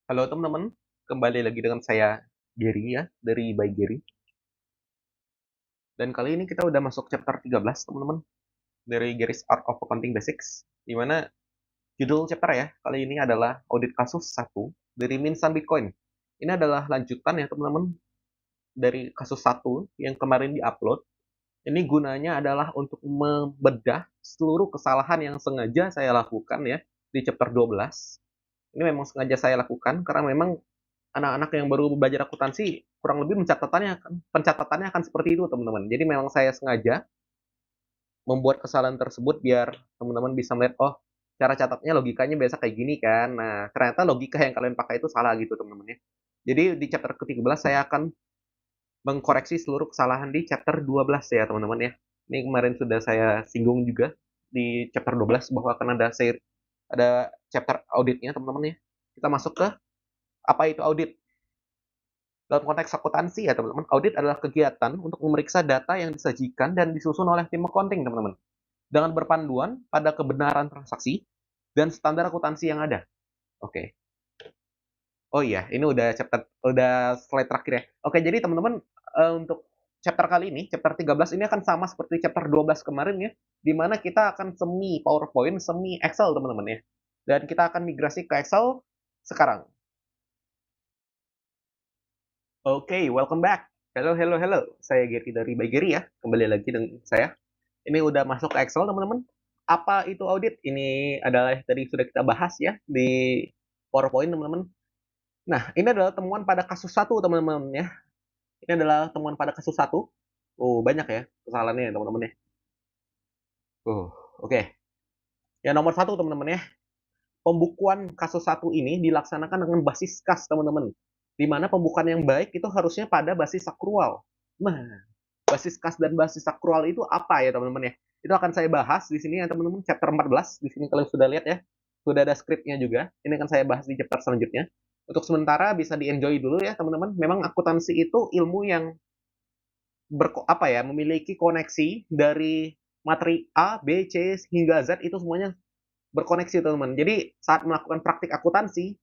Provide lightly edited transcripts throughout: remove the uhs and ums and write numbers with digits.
Halo teman-teman, kembali lagi dengan saya Gary ya, dari By Gary. Dan kali ini kita udah masuk chapter 13 teman-teman, dari Gary's Art of Accounting Basics. Di mana judul chapter ya, kali ini adalah Audit Kasus 1 dari Minsan Bitcoin. Ini adalah lanjutan ya teman-teman, dari kasus 1 yang kemarin di-upload. Ini gunanya adalah untuk membedah seluruh kesalahan yang sengaja saya lakukan ya, di chapter 12. Ini memang sengaja saya lakukan karena memang anak-anak yang baru belajar akuntansi kurang lebih pencatatannya akan seperti itu teman-teman. Jadi memang saya sengaja membuat kesalahan tersebut biar teman-teman bisa melihat oh cara catatnya logikanya biasa kayak gini kan. Nah ternyata logika yang kalian pakai itu salah gitu teman-teman ya. Jadi di chapter ke-13 saya akan mengkoreksi seluruh kesalahan di chapter 12 ya teman-teman ya. Ini kemarin sudah saya singgung juga di chapter 12 bahwa akan ada chapter auditnya teman-teman ya. Kita masuk ke apa itu audit. Dalam konteks akuntansi ya teman-teman, audit adalah kegiatan untuk memeriksa data yang disajikan dan disusun oleh tim accounting teman-teman. Dengan berpanduan pada kebenaran transaksi dan standar akuntansi yang ada. Oke. Oh iya, ini udah slide terakhir ya. Oke, jadi teman-teman untuk chapter kali ini, chapter 13 ini akan sama seperti chapter 12 kemarin ya, di mana kita akan semi PowerPoint, semi Excel teman-teman ya. Dan kita akan migrasi ke Excel sekarang. Oke, welcome back. Hello, hello, hello. Saya Gary dari By Gary ya. Kembali lagi dengan saya. Ini udah masuk ke Excel, teman-teman. Apa itu audit? Ini adalah tadi sudah kita bahas ya di PowerPoint, teman-teman. Nah, ini adalah temuan pada kasus satu, teman-teman ya. Ini adalah temuan pada kasus satu. Oh, banyak ya kesalahannya, teman-teman ya. Oke. Yang nomor satu, teman-teman ya. Pembukuan kasus satu ini dilaksanakan dengan basis kas, teman-teman. Di mana pembukuan yang baik itu harusnya pada basis akrual. Nah, basis kas dan basis akrual itu apa ya teman-teman ya? Itu akan saya bahas di sini ya teman-teman, chapter 14. Di sini kalian sudah lihat ya. Sudah ada skripnya juga. Ini akan saya bahas di chapter selanjutnya. Untuk sementara bisa di-enjoy dulu ya teman-teman. Memang akuntansi itu ilmu yang memiliki koneksi dari materi A, B, C hingga Z itu semuanya berkoneksi teman-teman. Jadi saat melakukan praktik akuntansi,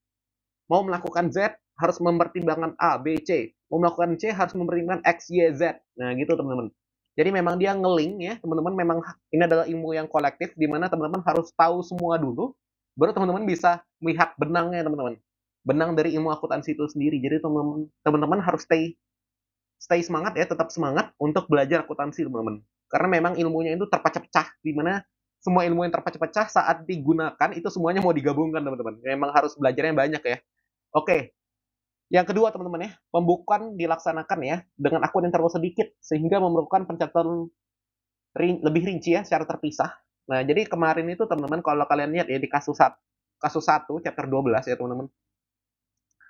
mau melakukan Z harus mempertimbangkan A, B, C. Mau melakukan C harus mempertimbangkan X, Y, Z. Nah, gitu teman-teman. Jadi memang dia ngeling ya, teman-teman. Memang ini adalah ilmu yang kolektif di mana teman-teman harus tahu semua dulu, baru teman-teman bisa melihat benangnya, teman-teman. Benang dari ilmu akuntansi itu sendiri. Jadi teman-teman harus stay semangat ya, tetap semangat untuk belajar akuntansi, teman-teman. Karena memang ilmunya itu terpecah-pecah, di mana semua ilmu yang terpecah-pecah saat digunakan itu semuanya mau digabungkan, teman-teman. Memang harus belajarnya banyak ya. Oke, yang kedua teman-teman ya, pembukuan dilaksanakan ya dengan akun yang terlalu sedikit sehingga memerlukan pencatatan lebih rinci ya secara terpisah. Nah, jadi kemarin itu teman-teman kalau kalian lihat ya di kasus 1 chapter 12 ya teman-teman.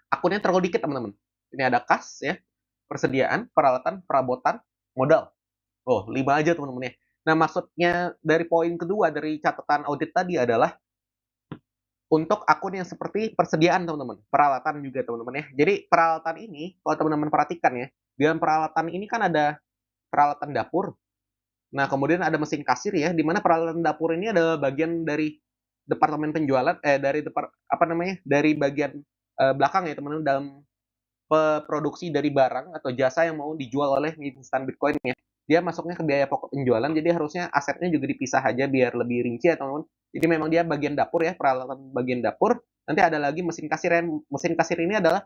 Akunnya terlalu dikit teman-teman. Ini ada kas ya, persediaan, peralatan, perabotan, modal. Oh, 5 aja teman-teman ya. Nah, maksudnya dari poin kedua dari catatan audit tadi adalah untuk akun yang seperti persediaan teman-teman, peralatan juga teman-teman ya. Jadi peralatan ini kalau teman-teman perhatikan ya, di dalam peralatan ini kan ada peralatan dapur. Nah, kemudian ada mesin kasir ya, di mana peralatan dapur ini adalah bagian dari departemen penjualan dari bagian belakang ya teman-teman dalam produksi dari barang atau jasa yang mau dijual oleh instan Bitcoin ya. Dia masuknya ke biaya pokok penjualan, jadi harusnya asetnya juga dipisah aja biar lebih rinci ya teman-teman. Jadi memang dia bagian dapur ya, peralatan bagian dapur. Nanti ada lagi mesin kasir. Mesin kasir ini adalah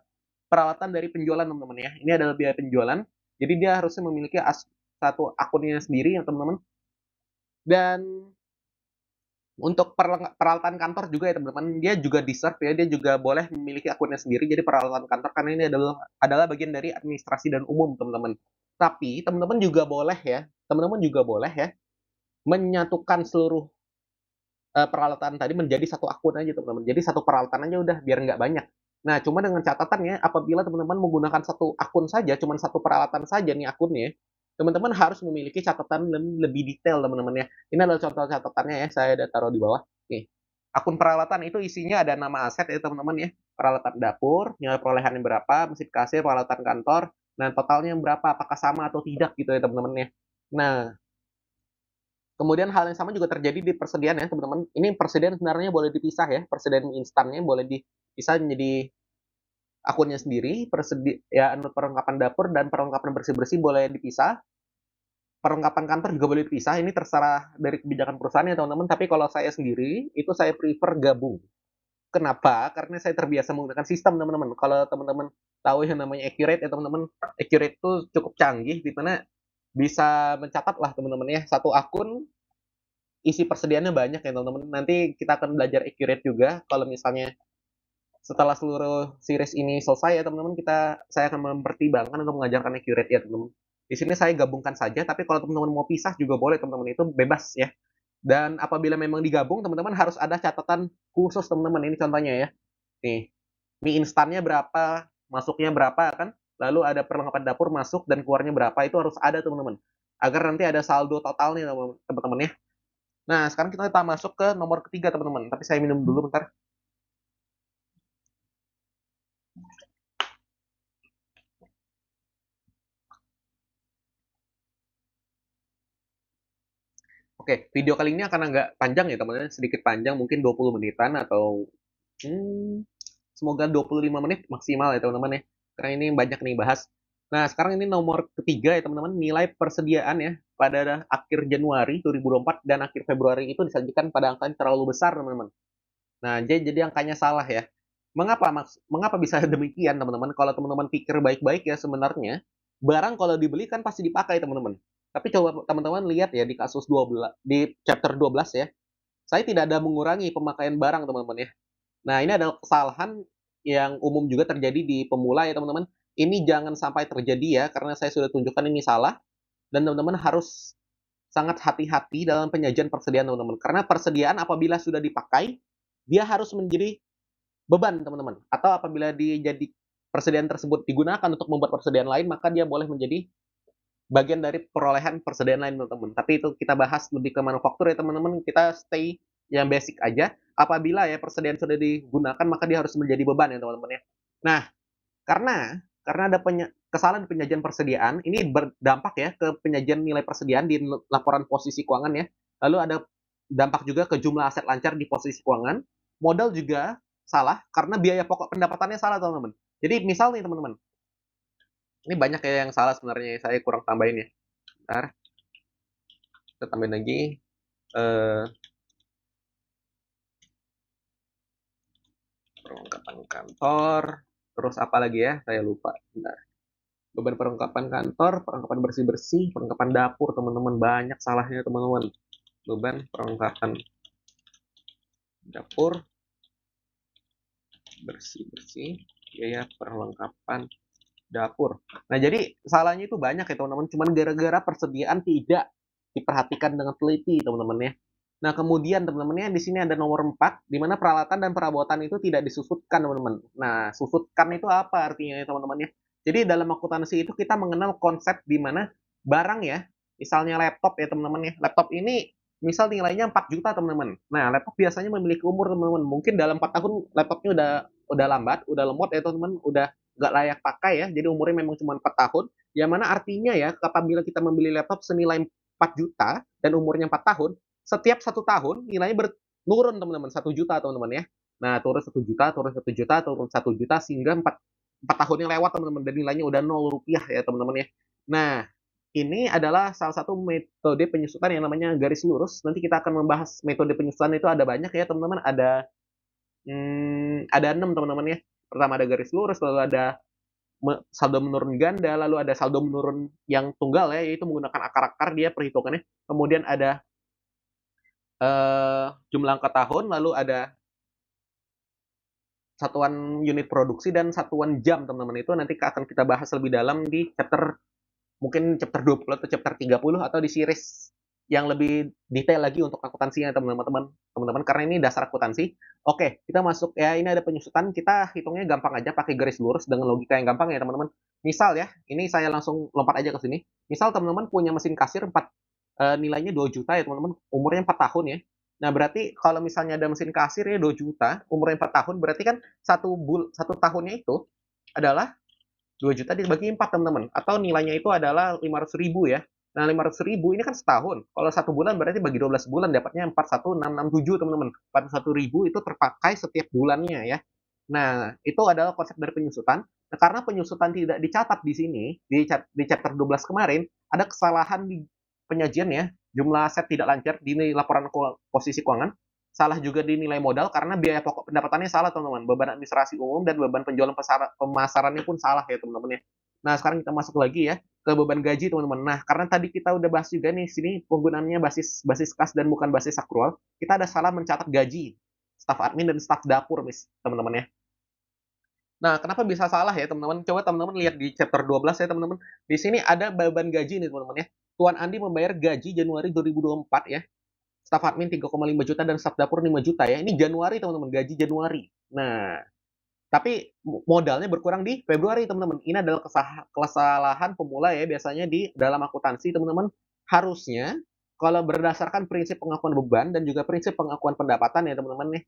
peralatan dari penjualan teman-teman ya. Ini adalah biaya penjualan. Jadi dia harusnya memiliki satu akunnya sendiri ya teman-teman. Dan untuk peralatan kantor juga ya teman-teman, dia juga deserve ya, dia juga boleh memiliki akunnya sendiri. Jadi peralatan kantor karena ini adalah bagian dari administrasi dan umum teman-teman. Tapi teman-teman juga boleh ya menyatukan seluruh peralatan tadi menjadi satu akun aja teman-teman. Jadi satu peralatan aja udah biar nggak banyak. Nah, cuma dengan catatannya apabila teman-teman menggunakan satu akun saja, cuma satu peralatan saja nih akunnya, teman-teman harus memiliki catatan lebih detail teman-teman ya. Ini adalah contoh catatannya ya, saya udah taruh di bawah. Nih, akun peralatan itu isinya ada nama aset ya teman-teman ya. Peralatan dapur, nilai perolehannya berapa, mesin kasir, peralatan kantor, nah totalnya berapa, apakah sama atau tidak gitu ya teman-teman ya. Nah, kemudian hal yang sama juga terjadi di persediaan ya teman-teman. Ini persediaan sebenarnya boleh dipisah ya. Persediaan instannya boleh dipisah menjadi akunnya sendiri, persediaan perlengkapan dapur dan perlengkapan bersih-bersih boleh dipisah. Perlengkapan kantor juga boleh dipisah. Ini terserah dari kebijakan perusahaan ya teman-teman. Tapi kalau saya sendiri itu saya prefer gabung. Kenapa? Karena saya terbiasa menggunakan sistem teman-teman. Kalau teman-teman tahu yang namanya Accurate ya teman-teman, Accurate itu cukup canggih di mana bisa mencatat lah teman-teman ya satu akun isi persediaannya banyak ya teman-teman. Nanti kita akan belajar Accurate juga kalau misalnya setelah seluruh series ini selesai ya teman-teman, saya akan mempertimbangkan untuk mengajarkan Accurate ya teman-teman. Di sini saya gabungkan saja, tapi kalau teman-teman mau pisah juga boleh teman-teman, itu bebas ya. Dan apabila memang digabung, teman-teman harus ada catatan khusus teman-teman. Ini contohnya ya. Nih, mie instannya berapa, masuknya berapa kan? Lalu ada perlengkapan dapur masuk dan keluarnya berapa, itu harus ada teman-teman. Agar nanti ada saldo total nih teman-teman ya. Nah, sekarang kita masuk ke nomor ketiga teman-teman. Tapi saya minum dulu bentar. Oke, video kali ini akan agak panjang ya teman-teman, sedikit panjang, mungkin 20 menitan atau hmm, semoga 25 menit maksimal ya teman-teman ya. Karena ini banyak nih bahas. Nah, sekarang ini nomor ketiga ya teman-teman, nilai persediaan ya pada akhir Januari 2024 dan akhir Februari itu disajikan pada angka yang terlalu besar teman-teman. Nah, jadi angkanya salah ya. Mengapa bisa demikian teman-teman? Kalau teman-teman pikir baik-baik ya sebenarnya barang kalau dibeli kan pasti dipakai teman-teman. Tapi coba teman-teman lihat ya di kasus 12 di chapter 12 ya. Saya tidak ada mengurangi pemakaian barang teman-teman ya. Nah, ini adalah kesalahan yang umum juga terjadi di pemula ya teman-teman. Ini jangan sampai terjadi ya karena saya sudah tunjukkan ini salah dan teman-teman harus sangat hati-hati dalam penyajian persediaan teman-teman. Karena persediaan apabila sudah dipakai, dia harus menjadi beban teman-teman. Atau apabila persediaan tersebut digunakan untuk membuat persediaan lain, maka dia boleh menjadi bagian dari perolehan persediaan lain teman-teman. Tapi itu kita bahas lebih ke manufaktur ya teman-teman. Kita stay yang basic aja. Apabila ya persediaan sudah digunakan, maka dia harus menjadi beban ya teman-teman ya. Nah, karena ada kesalahan di penyajian persediaan, ini berdampak ya ke penyajian nilai persediaan di laporan posisi keuangan ya. Lalu ada dampak juga ke jumlah aset lancar di posisi keuangan. Modal juga salah karena biaya pokok pendapatannya salah teman-teman. Jadi misal nih teman-teman, ini banyak ya yang salah sebenarnya, saya kurang tambahin ya. Bentar, kita tambahin lagi. Eh, Perlengkapan kantor, terus apa lagi ya? Saya lupa. Bentar. Beban perlengkapan kantor, perlengkapan bersih-bersih, perlengkapan dapur, teman-teman. Banyak salahnya, teman-teman. Beban perlengkapan dapur, bersih-bersih, biaya perlengkapan dapur. Nah, jadi salahnya itu banyak ya, teman-teman. Cuman gara-gara persediaan tidak diperhatikan dengan teliti, teman-teman ya. Nah, kemudian teman-teman ya, di sini ada nomor 4, di mana peralatan dan perabotan itu tidak disusutkan, teman-teman. Nah, susutkan itu apa artinya ya, teman-teman ya? Jadi dalam akuntansi itu kita mengenal konsep di mana barang ya, misalnya laptop ya, teman-teman ya. Laptop ini misal nilainya 4 juta, teman-teman. Nah, laptop biasanya memiliki umur, teman-teman. Mungkin dalam 4 tahun laptopnya udah lambat, udah lemot ya, teman-teman, udah nggak layak pakai ya. Jadi umurnya memang cuma 4 tahun. Yang mana artinya ya, apabila kita membeli laptop senilai 4 juta dan umurnya 4 tahun, setiap 1 tahun nilainya menurun teman-teman 1 juta teman-teman ya. Nah turun 1 juta, turun 1 juta, turun 1 juta sehingga empat tahunnya lewat teman-teman dan nilainya udah 0 rupiah ya teman-teman ya. Nah ini adalah salah satu metode penyusutan yang namanya garis lurus. Nanti kita akan membahas metode penyusutan itu ada banyak ya teman-teman. Ada 6 teman-teman ya. Pertama ada garis lurus, lalu ada saldo menurun ganda, lalu ada saldo menurun yang tunggal ya, yaitu menggunakan akar-akar dia perhitungannya. Kemudian ada jumlah angka tahun, lalu ada satuan unit produksi dan satuan jam teman-teman. Itu nanti akan kita bahas lebih dalam di mungkin chapter 20 atau chapter 30 atau di series yang lebih detail lagi untuk akuntansinya teman-teman karena ini dasar akuntansi. Oke, kita masuk ya, ini ada penyusutan, kita hitungnya gampang aja pakai garis lurus dengan logika yang gampang ya teman-teman. Misal ya, ini saya langsung lompat aja ke sini. Misal teman-teman punya mesin kasir nilainya 2 juta ya teman-teman, umurnya 4 tahun ya. Nah, berarti kalau misalnya ada mesin kasir ya 2 juta, umurnya 4 tahun, berarti kan satu tahunnya itu adalah 2 juta dibagi 4 teman-teman. Atau nilainya itu adalah 500 ribu ya. Nah, 500 ribu ini kan setahun. Kalau 1 bulan berarti bagi 12 bulan dapatnya 41667 teman-teman. 41 ribu itu terpakai setiap bulannya ya. Nah, itu adalah konsep dari penyusutan. Nah, karena penyusutan tidak dicatat di sini, di chapter 12 kemarin, ada kesalahan di penyajiannya, jumlah set tidak lancar di laporan posisi keuangan, salah juga di nilai modal karena biaya pokok pendapatannya salah, teman-teman. Beban administrasi umum dan beban penjualan pemasarannya pun salah ya, teman-teman ya. Nah, sekarang kita masuk lagi ya ke beban gaji, teman-teman. Nah, karena tadi kita udah bahas juga nih, sini penggunaannya basis kas dan bukan basis akrual, kita ada salah mencatat gaji staf admin dan staf dapur, teman-teman ya. Nah, kenapa bisa salah ya, teman-teman? Coba teman-teman lihat di chapter 12 ya, teman-teman. Di sini ada beban gaji nih, teman-teman ya. Tuan Andi membayar gaji Januari 2024 ya. Staf admin 3,5 juta dan staf dapur 5 juta ya. Ini Januari, teman-teman, gaji Januari. Nah, tapi modalnya berkurang di Februari, teman-teman. Ini adalah kesalahan pemula ya, biasanya di dalam akuntansi, teman-teman. Harusnya kalau berdasarkan prinsip pengakuan beban dan juga prinsip pengakuan pendapatan ya, teman-teman nih,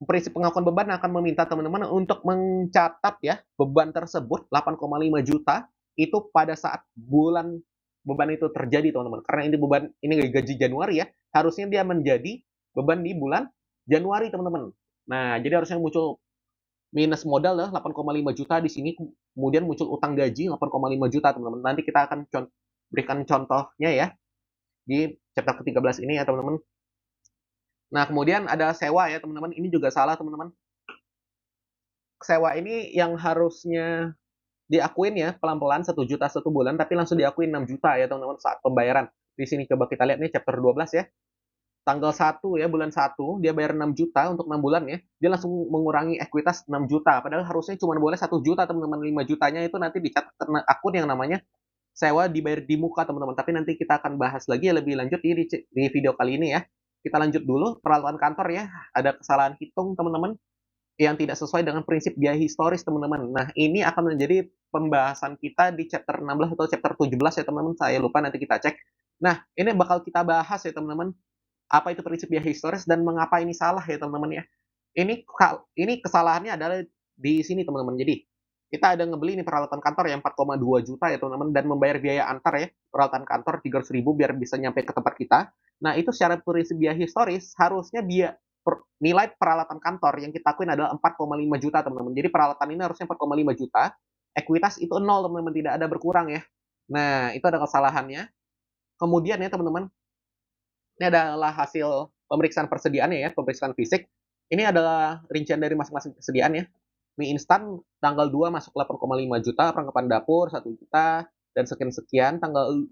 prinsip pengakuan beban akan meminta teman-teman untuk mencatat ya beban tersebut 8,5 juta itu pada saat bulan beban itu terjadi, teman-teman. Karena ini beban, ini gaji Januari ya, harusnya dia menjadi beban di bulan Januari, teman-teman. Nah, jadi harusnya muncul minus modal lah 8,5 juta di sini, kemudian muncul utang gaji 8,5 juta, teman-teman. Nanti kita akan berikan contohnya ya di chapter ke-13 ini ya, teman-teman. Nah, kemudian ada sewa ya, teman-teman. Ini juga salah, teman-teman. Sewa ini yang harusnya diakuin ya pelan-pelan 1 juta 1 bulan, tapi langsung diakuin 6 juta ya, teman-teman, saat pembayaran. Di sini coba kita lihat nih chapter 12 ya. Tanggal 1 ya, bulan 1, dia bayar 6 juta untuk 6 bulan ya. Dia langsung mengurangi ekuitas 6 juta. Padahal harusnya cuma boleh 1 juta, teman-teman. 5 jutanya itu nanti dicatat karena akun yang namanya sewa dibayar di muka, teman-teman. Tapi nanti kita akan bahas lagi ya lebih lanjut di video kali ini ya. Kita lanjut dulu peralatan kantor ya. Ada kesalahan hitung, teman-teman, yang tidak sesuai dengan prinsip biaya historis, teman-teman. Nah, ini akan menjadi pembahasan kita di chapter 16 atau chapter 17 ya, teman-teman. Saya lupa, nanti kita cek. Nah, ini bakal kita bahas ya, teman-teman. Apa itu prinsip biaya historis dan mengapa ini salah ya, teman-teman ya. Ini kesalahannya adalah di sini, teman-teman. Jadi, kita ada ngebeli nih peralatan kantor yang 4,2 juta ya, teman-teman, dan membayar biaya antar ya, peralatan kantor 300.000 biar bisa nyampe ke tempat kita. Nah, itu secara prinsip biaya historis harusnya nilai peralatan kantor yang kita akuin adalah 4,5 juta, teman-teman. Jadi peralatan ini harusnya 4,5 juta, ekuitas itu 0, teman-teman, tidak ada berkurang ya. Nah, itu ada kesalahannya. Kemudian ya, teman-teman, ini adalah hasil pemeriksaan persediaannya ya, pemeriksaan fisik. Ini adalah rincian dari masing-masing persediaan ya. Mie instan tanggal 2 masuk 8,5 juta, perlengkapan dapur 1 juta, dan sekian-sekian. Tanggal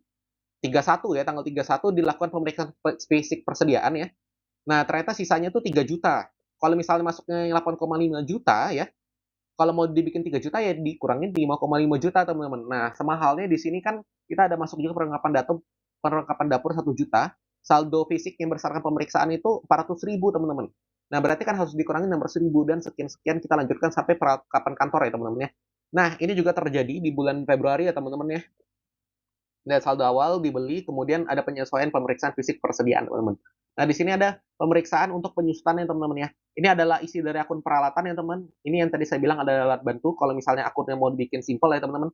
31 ya, tanggal 31 dilakukan pemeriksaan fisik persediaan ya. Nah, ternyata sisanya tuh 3 juta. Kalau misalnya masuknya 8,5 juta ya, kalau mau dibikin 3 juta ya dikurangin 5,5 juta, teman-teman. Nah, sama halnya di sini kan kita ada masuk juga perlengkapan dapur 1 juta. Saldo fisik yang berdasarkan pemeriksaan itu 400.000, teman-teman. Nah, berarti kan harus dikurangi 600.000 dan sekian-sekian kita lanjutkan sampai perlengkapan kantor ya, teman-teman ya. Nah, ini juga terjadi di bulan Februari ya, teman-teman ya. Lihat saldo awal dibeli, kemudian ada penyesuaian pemeriksaan fisik persediaan, teman-teman. Nah, di sini ada pemeriksaan untuk penyusutan ya, teman-teman ya. Ini adalah isi dari akun peralatan ya, teman. Ini yang tadi saya bilang ada alat bantu. Kalau misalnya akunnya mau dibikin simpel ya, teman-teman.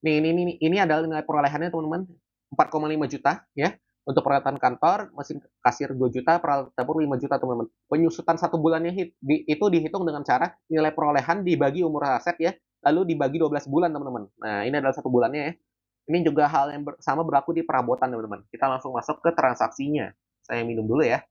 Nih, ini adalah nilai perolehannya, teman-teman. 4,5 juta ya. Untuk peralatan kantor, mesin kasir 2 juta, peralatan dapur 5 juta, teman-teman. Penyusutan 1 bulannya itu dihitung dengan cara nilai perolehan dibagi umur aset ya, lalu dibagi 12 bulan, teman-teman. Nah, ini adalah 1 bulannya ya. Ini juga hal yang sama berlaku di perabotan, teman-teman. Kita langsung masuk ke transaksinya. Saya minum dulu ya.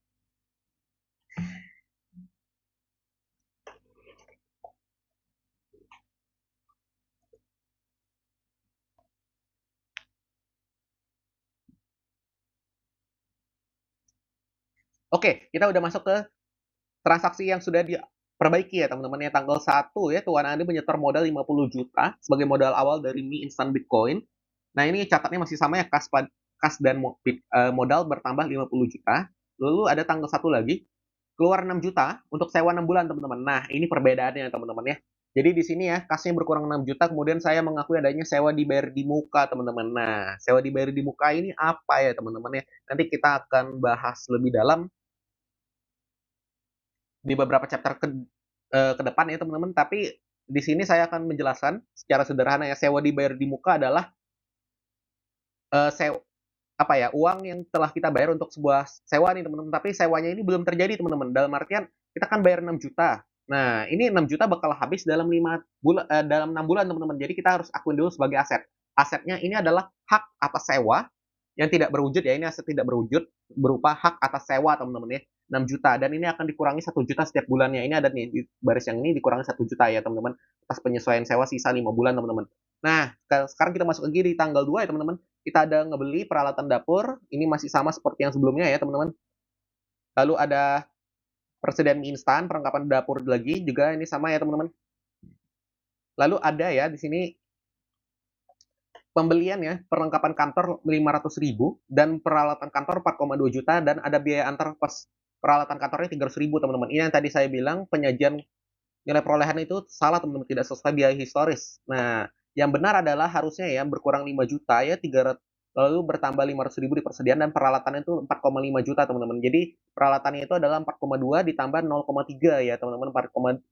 Oke, kita udah masuk ke transaksi yang sudah diperbaiki ya, teman-teman ya. Tanggal 1 ya, Tuan Andi menyetor modal 50 juta sebagai modal awal dari mie instan Bitcoin. Nah, ini catatnya masih sama ya, kas dan modal bertambah 50 juta. Lalu ada tanggal 1 lagi, keluar 6 juta untuk sewa 6 bulan, teman-teman. Nah, ini perbedaannya, teman-teman ya. Jadi di sini ya, kasnya berkurang 6 juta, kemudian saya mengakui adanya sewa dibayar di muka, teman-teman. Nah, sewa dibayar di muka ini apa ya, teman-teman ya? Nanti kita akan bahas lebih dalam di beberapa chapter ke depan ya, teman-teman. Tapi di sini saya akan menjelaskan secara sederhana ya, sewa dibayar di muka adalah sewa apa ya, uang yang telah kita bayar untuk sebuah sewa nih, teman-teman. Tapi sewanya ini belum terjadi, teman-teman. Dalam artian kita kan bayar 6 juta. Nah, ini 6 juta bakal habis dalam 6 bulan, teman-teman. Jadi kita harus akuin dulu sebagai aset. Asetnya ini adalah hak atas sewa yang tidak berwujud ya. Ini aset tidak berwujud berupa hak atas sewa, teman-teman ya. 6 juta dan ini akan dikurangi 1 juta setiap bulannya. Ini ada nih di baris yang ini dikurangi 1 juta ya, teman-teman. Atas penyesuaian sewa sisa 5 bulan, teman-teman. Nah, sekarang kita masuk lagi di tanggal 2 ya, teman-teman. Kita ada ngebeli peralatan dapur. Ini masih sama seperti yang sebelumnya ya, teman-teman. Lalu ada persediaan mie instan, perlengkapan dapur lagi juga ini sama ya, teman-teman. Lalu ada ya di sini pembelian ya, perlengkapan kantor 500.000 dan peralatan kantor 4,2 juta dan ada biaya antar pas peralatan kantornya 300.000, teman-teman. Ini yang tadi saya bilang penyajian nilai perolehan itu salah, teman-teman, tidak sesuai biaya historis. Nah, yang benar adalah harusnya ya berkurang 5 juta ya 300, lalu bertambah 500.000 di persediaan dan peralatan itu 4,5 juta, teman-teman. Jadi peralatannya itu adalah 4,2 ditambah 0,3 ya, teman-teman. 4,2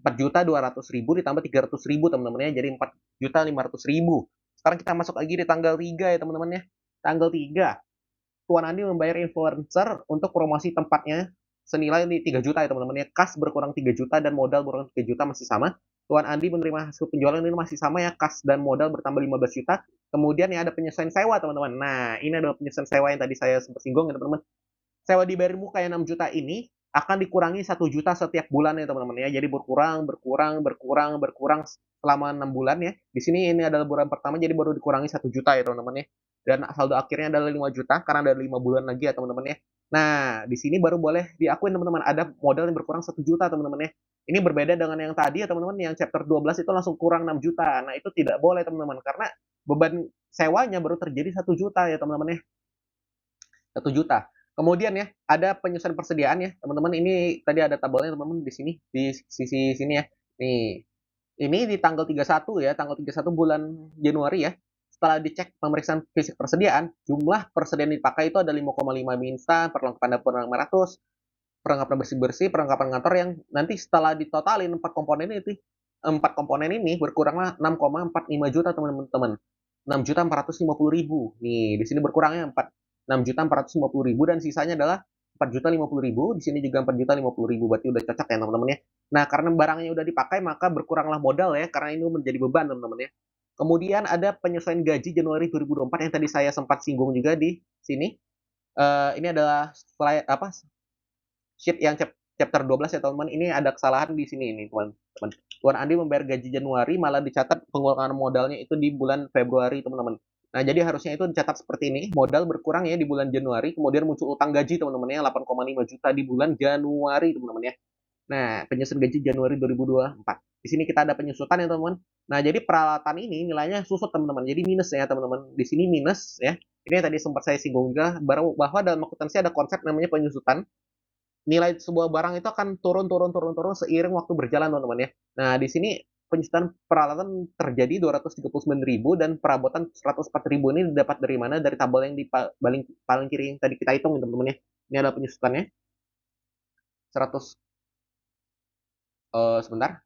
4 juta 200.000 ditambah 300.000, teman-teman ya. Jadi 4.500.000. Sekarang kita masuk lagi di tanggal 3 ya, teman-teman ya. Tanggal 3, Tuan Andi membayar influencer untuk promosi tempatnya senilai 3 juta ya, teman-teman ya. Kas berkurang 3 juta dan modal berkurang 3 juta masih sama. Tuan Andi menerima hasil penjualan ini masih sama ya, kas dan modal bertambah 15 juta. Kemudian ya ada penyesuaian sewa, teman-teman. Nah, ini adalah penyesuaian sewa yang tadi saya sempat singgung ya, teman-teman. Sewa dibayar muka yang 6 juta ini akan dikurangi 1 juta setiap bulan ya, teman-teman ya. Jadi berkurang selama 6 bulan ya. Di sini ini adalah bulan pertama, jadi baru dikurangi 1 juta ya, teman-teman ya. Dan saldo akhirnya adalah 5 juta karena ada 5 bulan lagi ya, teman-teman ya. Nah, di sini baru boleh diakuin, teman-teman, ada modal yang berkurang 1 juta, teman-teman ya. Ini berbeda dengan yang tadi ya, teman-teman, yang chapter 12 itu langsung kurang 6 juta. Nah, itu tidak boleh, teman-teman, karena beban sewanya baru terjadi 1 juta ya, teman-teman ya. 1 juta. Kemudian ya, ada penyusunan persediaan ya, teman-teman. Ini tadi ada tabelnya, teman-teman, di sini, di sisi sini ya. Nih, ini di tanggal 31 ya, tanggal 31 bulan Januari ya. Setelah dicek pemeriksaan fisik persediaan, jumlah persediaan dipakai itu ada 5,5 mie instan, perlengkapan dapur 500, perlengkapan bersih-bersih, perlengkapan kantor yang nanti setelah ditotalin 4 komponen ini berkuranglah 6,45 juta, teman-teman. 6.450.000. Nih, di sini berkurangnya 6.450.000 dan sisanya adalah 4.050.000. Di sini juga 4.050.000. Berarti udah cocok ya, teman-teman ya. Nah, karena barangnya udah dipakai, maka berkuranglah modal ya, karena ini menjadi beban, teman-teman ya. Kemudian ada penyesuaian gaji Januari 2024 yang tadi saya sempat singgung juga di sini. Ini adalah sheet yang chapter 12 ya, teman-teman. Ini ada kesalahan di sini ini, teman-teman. Tuan Andi membayar gaji Januari, malah dicatat pengeluaran modalnya itu di bulan Februari, teman-teman. Nah, jadi harusnya itu dicatat seperti ini, modal berkurang ya di bulan Januari, kemudian muncul utang gaji, teman-teman ya, 8,5 juta di bulan Januari, teman-teman ya. Nah, penyusutan gaji Januari 2024. Di sini kita ada penyusutan ya, teman-teman. Nah, jadi peralatan ini nilainya susut, teman-teman. Jadi minus ya, teman-teman. Di sini minus ya. Ini tadi sempat saya singgung juga, bahwa dalam akuntansi ada konsep namanya penyusutan. Nilai sebuah barang itu akan turun seiring waktu berjalan, teman-teman ya. Nah, di sini penyusutan peralatan terjadi 239.000 dan perabotan 104.000 ini didapat dari mana? Dari tabel yang di paling kiri yang tadi kita hitung, teman-teman ya. Ini adalah penyusutannya. 100 sebentar.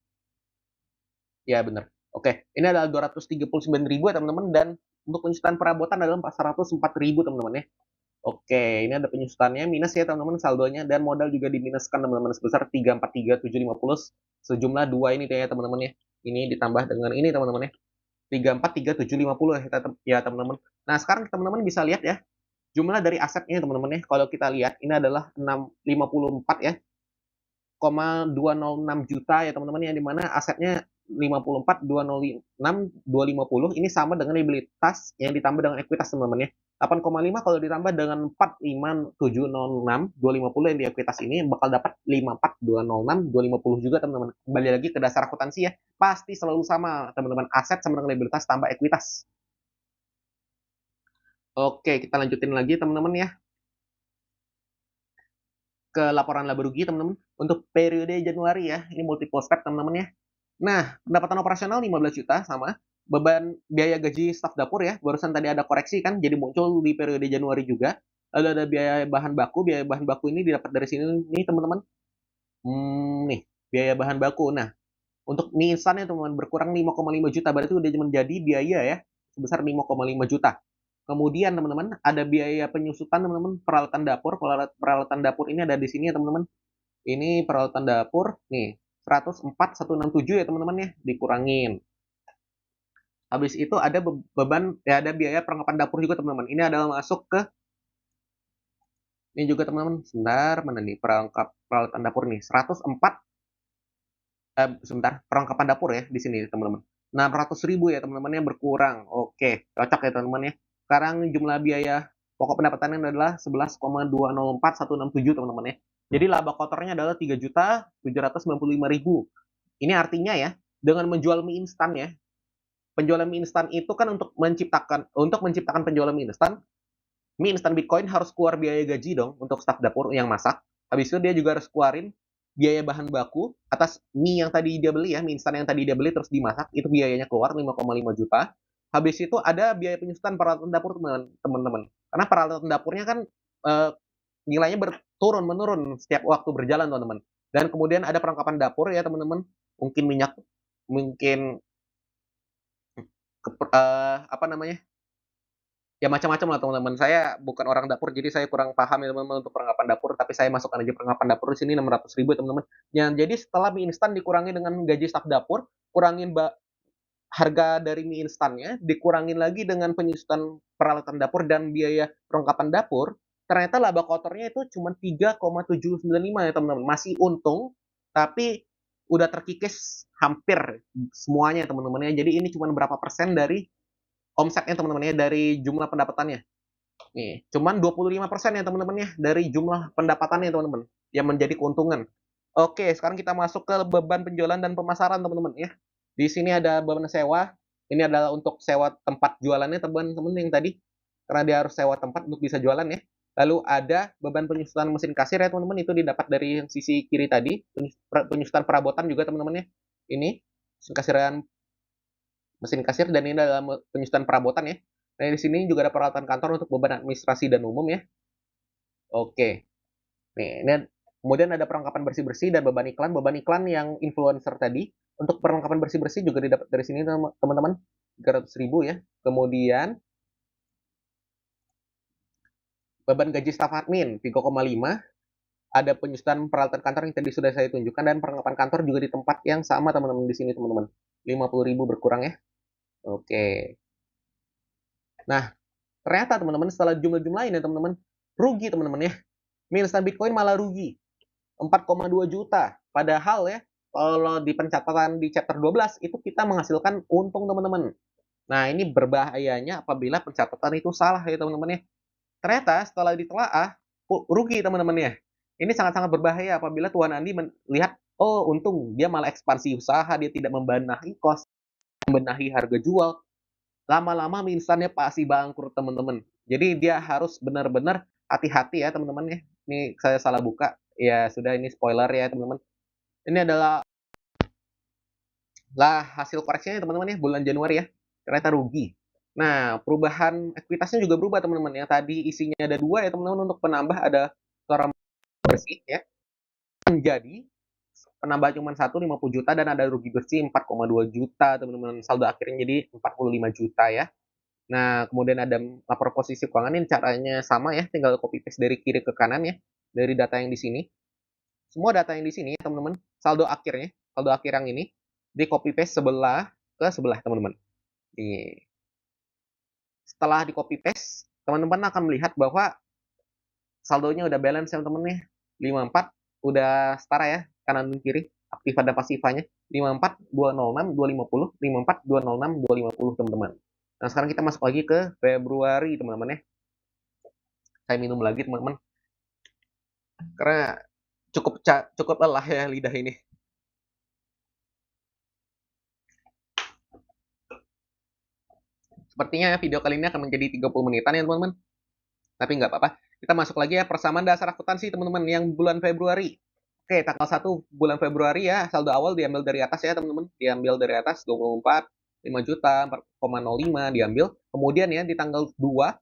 Ya, benar. Oke, ini adalah 239.000 ya, teman-teman, dan untuk penyusutan perabotan adalah 404.000, teman-teman ya. Oke, ini ada penyusutannya, minus ya, teman-teman, saldonya, dan modal juga diminuskan, teman-teman, sebesar 343.750 sejumlah 2 ini ya, teman-teman ya. Ini ditambah dengan ini, teman-teman ya. 343.750 ya, teman-teman. Nah, sekarang teman-teman bisa lihat ya, jumlah dari asetnya, teman-teman ya. Kalau kita lihat, ini adalah 654 ya, 206 juta ya, teman-teman ya, di mana asetnya 54.206.250 ini sama dengan liabilitas yang ditambah dengan ekuitas, teman-teman ya. 8,5 kalau ditambah dengan 45.706.250 yang di ekuitas ini bakal dapat 54.206.250 juga, teman-teman. Kembali lagi ke dasar akuntansi ya, pasti selalu sama, teman-teman. Aset sama dengan liabilitas tambah ekuitas. Oke, kita lanjutin lagi, teman-teman ya, ke laporan laba rugi, teman-teman. Untuk periode Januari ya, ini multiple step, teman-teman ya. Nah, pendapatan operasional 15 juta sama. Beban biaya gaji staf dapur ya, barusan tadi ada koreksi kan, jadi muncul di periode Januari juga. Lalu ada biaya bahan baku ini didapat dari sini nih, teman-teman. Nih, biaya bahan baku. Nah, untuk mie instan ya, teman-teman, berkurang 5,5 juta, berarti udah menjadi biaya ya, sebesar 5,5 juta. Kemudian, teman-teman, ada biaya penyusutan, teman-teman, peralatan dapur. Peralatan dapur ini ada di sini ya, teman-teman. Ini peralatan dapur nih 104.167 ya teman-teman ya, dikurangin. Habis itu ada beban ya, ada biaya perlengkapan dapur juga teman-teman. Ini adalah masuk ke ini juga teman-teman. Sebentar, mana nih peralatan dapur nih? 104 sebentar, perlengkapan dapur ya di sini teman-teman. 600.000 ya teman-teman ya, berkurang. Oke, cocok ya teman-teman ya. Sekarang jumlah biaya pokok pendapatannya adalah 11,204167 teman-teman ya. Jadi laba kotornya adalah 3.795.000. Ini artinya ya, dengan menjual mie instan ya, penjualan mie instan itu kan untuk menciptakan penjualan mie instan Bitcoin harus keluar biaya gaji dong untuk staf dapur yang masak. Habis itu dia juga harus keluarin biaya bahan baku atas mie yang tadi dia beli ya, mie instan yang tadi dia beli terus dimasak, itu biayanya keluar 5,5 juta. Habis itu ada biaya penyusutan peralatan dapur teman-teman. Karena peralatan dapurnya kan eh, nilainya berturun menurun setiap waktu berjalan teman-teman. Dan kemudian ada perlengkapan dapur ya teman-teman, mungkin minyak, mungkin apa namanya, ya macam-macam lah teman-teman. Saya bukan orang dapur, jadi saya kurang paham ya teman-teman untuk perlengkapan dapur, tapi saya masukkan aja perlengkapan dapur di sini 600.000 ya teman-teman. Ya, jadi setelah mie instan dikurangi dengan gaji staf dapur, kurangin harga dari mie instannya, dikurangin lagi dengan penyusutan peralatan dapur dan biaya perlengkapan dapur, ternyata laba kotornya itu cuma 3,795 ya teman-teman. Masih untung, tapi udah terkikis hampir semuanya teman-teman ya. Jadi ini cuma berapa persen dari omsetnya teman-teman ya, dari jumlah pendapatannya. Nih, cuman 25% ya teman-teman ya dari jumlah pendapatannya teman-teman yang menjadi keuntungan. Oke, sekarang kita masuk ke beban penjualan dan pemasaran teman-teman ya. Di sini ada beban sewa. Ini adalah untuk sewa tempat jualannya teman-teman yang tadi. Karena dia harus sewa tempat untuk bisa jualan ya. Lalu ada beban penyusutan mesin kasir ya teman-teman, itu didapat dari sisi kiri tadi. Penyusutan perabotan juga teman-teman ya. Ini mesin kasir dan ini adalah penyusutan perabotan ya. Nah, di sini juga ada peralatan kantor untuk beban administrasi dan umum ya. Oke. Nih, ini kemudian ada perlengkapan bersih-bersih dan beban iklan. Beban iklan yang influencer tadi, untuk perlengkapan bersih-bersih juga didapat dari sini teman-teman. 300.000 ya. Kemudian beban gaji staf admin 3,5. Ada penyusutan peralatan kantor yang tadi sudah saya tunjukkan dan perlengkapan kantor juga di tempat yang sama teman-teman di sini teman-teman. 50.000 berkurang ya. Oke. Nah, ternyata teman-teman setelah jumlah-jumlah ini teman-teman, rugi teman-teman ya. Mie instan Bitcoin malah rugi 4,2 juta. Padahal ya, kalau di pencatatan di chapter 12 itu kita menghasilkan untung teman-teman. Nah, ini berbahayanya apabila pencatatan itu salah ya teman-teman ya. Ternyata setelah ditelaah, rugi teman-teman ya. Ini sangat-sangat berbahaya apabila Tuan Andi melihat, oh untung, dia malah ekspansi usaha, dia tidak membenahi cost, membenahi harga jual. Lama-lama mie instannya pasti bangkrut teman-teman. Jadi dia harus benar-benar hati-hati ya teman-teman ya. Ini saya salah buka. Ya sudah, ini spoiler ya teman-teman. Ini adalah hasil koreksinya teman-teman ya, bulan Januari ya. Ternyata rugi. Nah, perubahan ekuitasnya juga berubah teman-teman. Yang tadi isinya ada 2 ya teman-teman, untuk penambah ada suara bersih ya. Menjadi penambah cuma 50 juta dan ada rugi bersih 4,2 juta teman-teman. Saldo akhirnya jadi 45 juta ya. Nah, kemudian ada lapor posisi keuangan, ini caranya sama ya, tinggal copy paste dari kiri ke kanan ya, dari data yang di sini. Semua data yang di sini, teman-teman, saldo akhir yang ini, di copy paste sebelah ke sebelah, teman-teman. Setelah di copy paste, teman-teman akan melihat bahwa saldonya udah balance ya teman-teman ya. 54 udah setara ya, kanan dan kiri, aktif dan pasifanya. 54, 206, 250, 54, 206, 250 teman-teman. Nah, sekarang kita masuk lagi ke Februari teman-teman ya. Saya minum lagi teman-teman. Karena cukup lelah ya lidah ini. Sepertinya video kali ini akan menjadi 30 menitan ya teman-teman. Tapi nggak apa-apa. Kita masuk lagi ya, persamaan dasar akuntansi teman-teman yang bulan Februari. Oke, tanggal 1 bulan Februari ya, saldo awal diambil dari atas ya teman-teman. Diambil dari atas 24, 5 juta, 4,05 diambil. Kemudian ya di tanggal 2,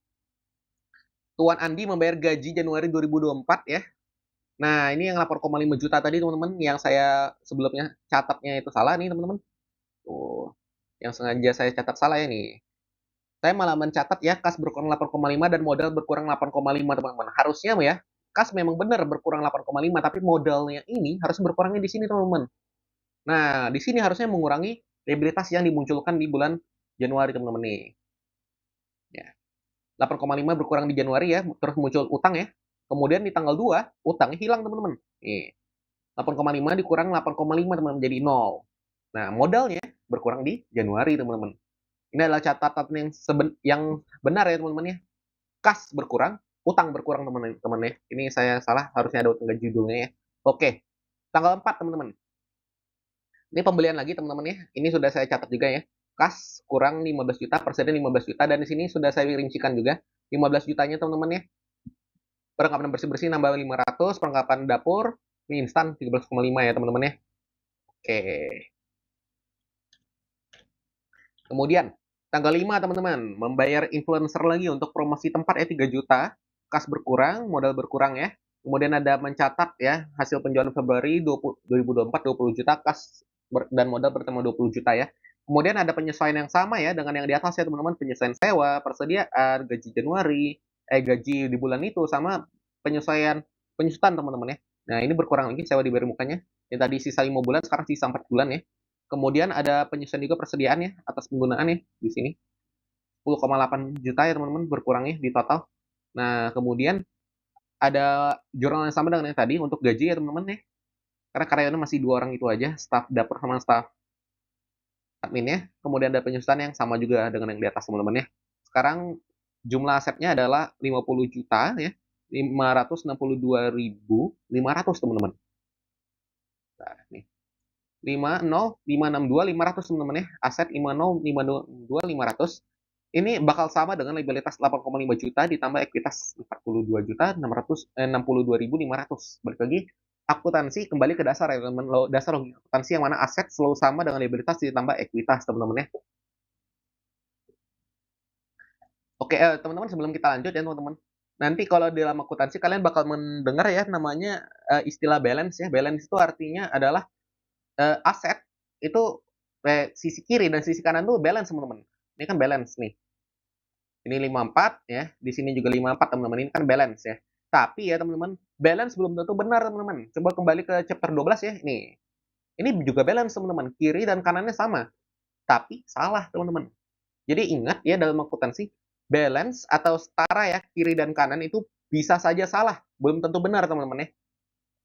Tuan Andi membayar gaji Januari 2024 ya. Nah, ini yang 8,5 juta tadi teman-teman, yang saya sebelumnya catatnya itu salah nih teman-teman. Tuh, yang sengaja saya catat salah ya nih. Saya malah mencatat ya kas berkurang 8,5 dan modal berkurang 8,5 teman-teman. Harusnya ya kas memang benar berkurang 8,5, tapi modalnya ini harus berkurangnya di sini, teman-teman. Nah, di sini harusnya mengurangi liabilitas yang dimunculkan di bulan Januari, teman-teman nih. Ya. 8,5 berkurang di Januari ya, terus muncul utang ya. Kemudian di tanggal 2, utangnya hilang, teman-teman. Nih, 8,5 dikurang 8,5, teman-teman, jadi 0. Nah, modalnya berkurang di Januari, teman-teman. Ini adalah catatan yang benar ya, teman-teman ya. Kas berkurang, utang berkurang, teman-teman ya. Ini saya salah, harusnya ada judulnya ya. Oke, tanggal 4, teman-teman. Ini pembelian lagi, teman-teman ya. Ini sudah saya catat juga ya. Kas kurang 15 juta, persediaan 15 juta, dan di sini sudah saya rincikan juga 15 jutanya, teman-teman ya. Perlengkapan bersih-bersih nambah 500, perlengkapan dapur mie instan 13,5 ya, teman-teman ya. Oke. Kemudian tanggal 5, teman-teman, membayar influencer lagi untuk promosi tempat ya 3 juta, kas berkurang, modal berkurang ya. Kemudian ada mencatat ya hasil penjualan Februari 2024 20 juta, kas dan modal bertemu 20 juta ya. Kemudian ada penyesuaian yang sama ya dengan yang di atas ya, teman-teman, penyesuaian sewa, persediaan, gaji Januari, gaji di bulan itu sama penyesuaian penyusutan, teman-teman ya. Nah, ini berkurang lagi sewa dibayar mukanya. Yang tadi sisa 5 bulan sekarang sisa 4 bulan ya. Kemudian ada penyesuaian juga persediaan ya atas penggunaan ya di sini. 10,8 juta ya, teman-teman, berkurangnya di total. Nah, kemudian ada jurnal yang sama dengan yang tadi untuk gaji ya, teman-teman ya. Karena karyawannya masih 2 orang itu aja, staf dapur sama staf admin ya. Kemudian ada penyusutan yang sama juga dengan yang di atas, teman-teman ya. Sekarang jumlah asetnya adalah 50 juta ya. 562.500, teman-teman. Nah, nih. 50562.500, teman-teman ya. Aset 5052500. Ini bakal sama dengan liabilitas 8,5 juta ditambah ekuitas 42.662.500. Balik lagi, akuntansi kembali ke dasar ya, teman-teman. Dasar logika akuntansi yang mana aset selalu sama dengan liabilitas ditambah ekuitas, teman-teman ya. Oke, teman-teman, sebelum kita lanjut ya, teman-teman. Nanti kalau di dalam akuntansi kalian bakal mendengar ya namanya istilah balance ya. Balance itu artinya adalah aset itu sisi kiri dan sisi kanan tuh balance, teman-teman. Ini kan balance nih. Ini 54 ya, di sini juga 54, teman-teman. Ini kan balance ya. Tapi ya, teman-teman, balance belum tentu benar, teman-teman. Coba kembali ke chapter 12 ya. Nih. Ini juga balance, teman-teman. Kiri dan kanannya sama. Tapi salah, teman-teman. Jadi ingat ya, dalam akuntansi balance atau setara ya, kiri dan kanan itu bisa saja salah, belum tentu benar, teman-teman ya.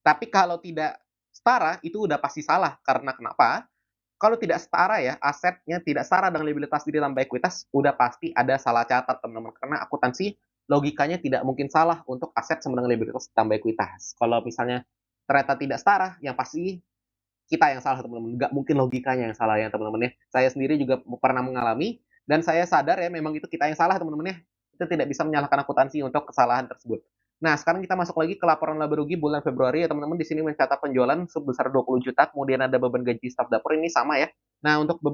Tapi kalau tidak setara itu udah pasti salah. Karena kenapa? Kalau tidak setara ya, asetnya tidak setara dengan liabilitas diri tambah ekuitas, udah pasti ada salah catat, teman-teman. Karena akuntansi logikanya tidak mungkin salah untuk aset sama dengan liabilitas tambah ekuitas. Kalau misalnya ternyata tidak setara, yang pasti kita yang salah, teman-teman. Nggak mungkin logikanya yang salah ya, teman-teman ya. Saya sendiri juga pernah mengalami, dan saya sadar ya memang itu kita yang salah, teman-teman ya. Kita tidak bisa menyalahkan akuntansi untuk kesalahan tersebut. Nah, sekarang kita masuk lagi ke laporan laba rugi bulan Februari ya, teman-teman. Di sini mencatat penjualan sebesar 20 juta, kemudian ada beban gaji staf dapur ini sama ya. Nah, untuk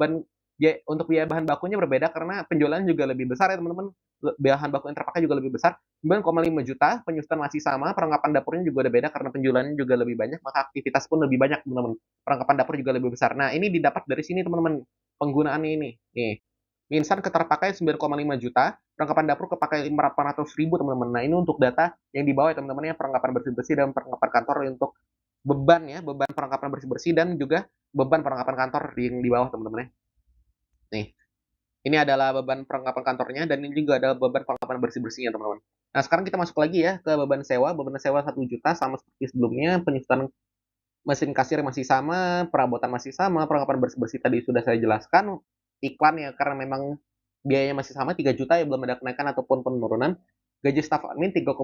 biaya bahan bakunya berbeda karena penjualan juga lebih besar ya, teman-teman. Bahan baku yang terpakai juga lebih besar. 9,5 juta, penyusutan masih sama, perlengkapan dapurnya juga udah beda karena penjualannya juga lebih banyak, maka aktivitas pun lebih banyak, teman-teman. Perlengkapan dapur juga lebih besar. Nah, ini didapat dari sini, teman-teman. Penggunaannya ini. Nih. Mie instan keterpakai 9,5 juta, perlengkapan dapur kepakai 500.000, teman-teman. Nah, ini untuk data yang di bawah ya, teman-teman ya, perlengkapan bersih-bersih dan perlengkapan kantor untuk beban ya, beban perlengkapan bersih-bersih dan juga beban perlengkapan kantor yang di bawah, teman-teman ya. Nih, ini adalah beban perlengkapan kantornya dan ini juga ada beban perlengkapan bersih-bersihnya, teman-teman. Nah, sekarang kita masuk lagi ya ke beban sewa. Beban sewa 1 juta sama seperti sebelumnya, penyusutan mesin kasir masih sama, perabotan masih sama, perlengkapan bersih-bersih tadi sudah saya jelaskan. Iklan ya karena memang biayanya masih sama 3 juta ya, belum ada kenaikan ataupun penurunan. Gaji staf admin 3,5,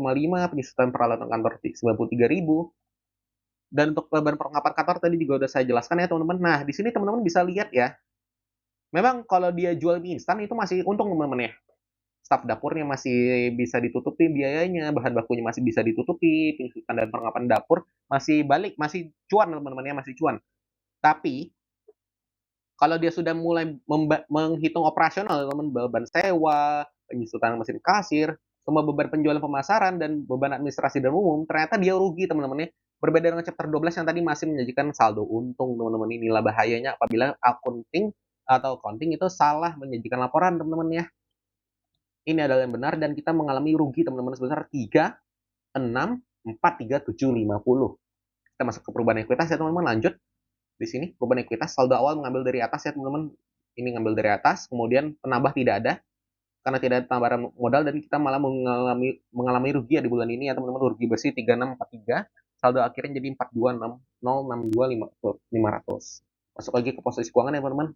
penyusutan peralatan kantor 93.000. Dan untuk beban perlengkapan kantor tadi juga udah saya jelaskan ya, teman-teman. Nah, di sini teman-teman bisa lihat ya. Memang kalau dia jual mie instan itu masih untung, teman-teman ya. Staf dapurnya masih bisa ditutupi biayanya, bahan bakunya masih bisa ditutupi, penyusutan dan perlengkapan dapur masih masih cuan, teman-teman ya, masih cuan. Tapi kalau dia sudah mulai menghitung operasional, teman, beban sewa, penyusutan mesin kasir, semua beban penjualan pemasaran dan beban administrasi dan umum, ternyata dia rugi, teman-teman ya. Berbeda dengan chapter 12 yang tadi masih menyajikan saldo untung, teman-teman. Inilah bahayanya apabila accounting itu salah menyajikan laporan, teman-teman ya. Ini adalah yang benar dan kita mengalami rugi, teman-teman, sebesar 3, 6, 4, 3, 7, 50. Kita masuk ke perubahan ekuitas ya teman-teman, lanjut. Di sini perubahan ekuitas, saldo awal mengambil dari atas ya teman-teman. Ini ngambil dari atas, kemudian penambah tidak ada, karena tidak ada tambahan modal, dan kita malah mengalami rugi ya di bulan ini ya teman-teman. Rugi bersih 3643, saldo akhirnya jadi 426.062.500. Masuk lagi ke posisi keuangan ya teman-teman.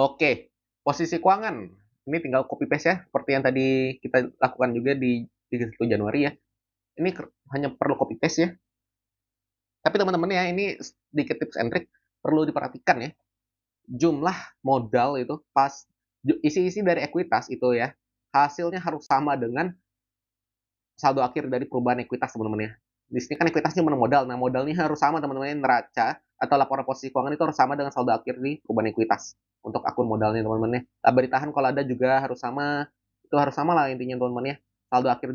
Oke, posisi keuangan. Ini tinggal copy paste ya, seperti yang tadi kita lakukan juga di 31 Januari ya. Ini hanya perlu copy paste ya. Tapi teman-teman ya, ini sedikit tips and trick perlu diperhatikan ya. Jumlah modal itu pas isi-isi dari ekuitas itu ya, hasilnya harus sama dengan saldo akhir dari perubahan ekuitas teman-teman ya. Di sini kan ekuitas cuma modal. Nah, modalnya harus sama teman-teman. Neraca atau laporan posisi keuangan itu harus sama dengan saldo akhir di perubahan ekuitas untuk akun modalnya teman-teman ya. Laba ditahan kalau ada juga harus sama. Itu harus sama lah intinya teman-teman ya. Saldo akhir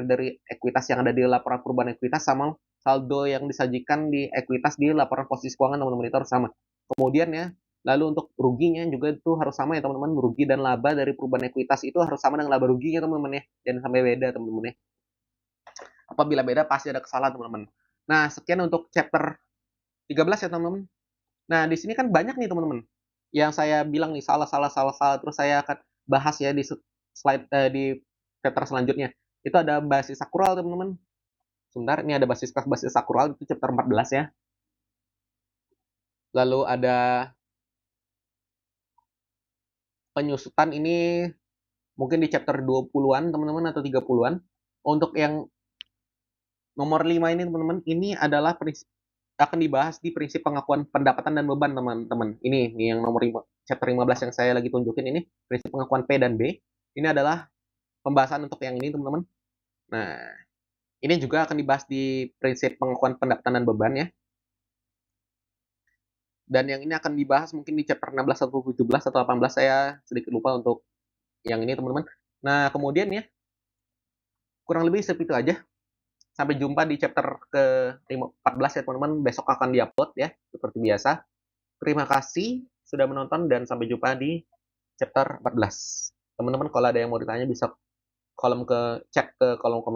dari ekuitas yang ada di laporan perubahan ekuitas sama saldo yang disajikan di ekuitas di laporan posisi keuangan teman-teman, itu harus sama. Kemudian ya, lalu untuk ruginya juga itu harus sama ya teman-teman. Rugi dan laba dari perubahan ekuitas itu harus sama dengan laba ruginya teman-teman ya. Jangan sampai beda teman-teman ya. Apabila beda pasti ada kesalahan teman-teman. Nah, sekian untuk chapter 13 ya teman-teman. Nah, di sini kan banyak nih teman-teman yang saya bilang nih salah. Terus saya akan bahas ya di slide di chapter selanjutnya. Itu ada basis sakral teman-teman. Sebentar, ini ada basis sakral itu chapter 14 ya. Lalu ada penyusutan, ini mungkin di chapter 20-an teman-teman atau 30-an. Untuk yang nomor 5 ini teman-teman, ini adalah prinsip akan dibahas di prinsip pengakuan pendapatan dan beban teman-teman. Ini yang nomor 5, chapter 15 yang saya lagi tunjukin ini, prinsip pengakuan P dan B. Ini adalah pembahasan untuk yang ini teman-teman. Nah, ini juga akan dibahas di prinsip pengakuan pendapatan dan beban ya. Dan yang ini akan dibahas mungkin di chapter 16 atau 17 atau 18, saya sedikit lupa untuk yang ini teman-teman. Nah, kemudian ya, kurang lebih seperti itu aja. Sampai jumpa di chapter ke-14 ya teman-teman. Besok akan diupload ya, seperti biasa. Terima kasih sudah menonton dan sampai jumpa di chapter 14. Teman-teman kalau ada yang mau ditanya bisa chat ke kolom komentar.